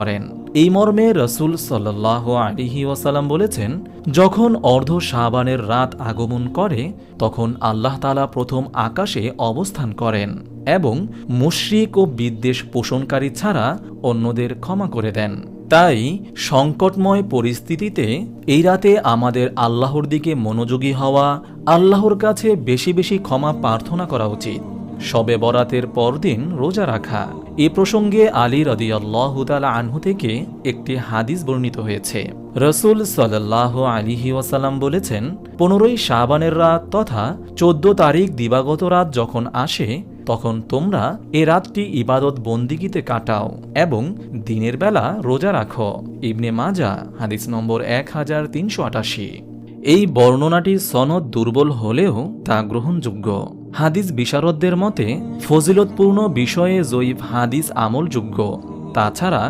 করেন। এই মর্মে রাসূল সাল্লাল্লাহু আলাইহি ওয়াসাল্লাম বলেছেন, যখন অর্ধ শাবানের রাত আগমন করে তখন আল্লাহ তাআলা প্রথম আকাশে অবস্থান করেন এবং মুশরিক ও বিদ্বেষ পোষণকারী ছাড়া অন্যদের ক্ষমা করে দেন। তাই সংকটময় পরিস্থিতিতে এই রাতে আমাদের আল্লাহর দিকে মনোযোগী হওয়া, আল্লাহর কাছে বেশি বেশি ক্ষমা প্রার্থনা করা উচিত। শবে বরাতের পরদিন রোজা রাখা। এ প্রসঙ্গে আলী রাদিয়াল্লাহু তাআলা আনহু থেকে একটি হাদিস বর্ণিত হয়েছে। রাসূল সাল্লাল্লাহু আলাইহি ওয়াসাল্লাম বলেছেন, 15ই শাবানের রাত তথা 14 তারিখ দিবাগত রাত যখন আসে তখন তোমরা এ রাতটি ইবাদত বন্দিগিতে কাটাও এবং দিনের বেলা রোজা রাখো। ইবনে মাজাহ হাদিস নম্বর 1388। এই বর্ণনাটির সনদ দুর্বল হলেও তা গ্রহণযোগ্য। হাদিস বিশারদদের মতে ফজিলতপূর্ণ বিষয়ে জয়ীফ হাদিস আমলযোগ্য। তাছাড়া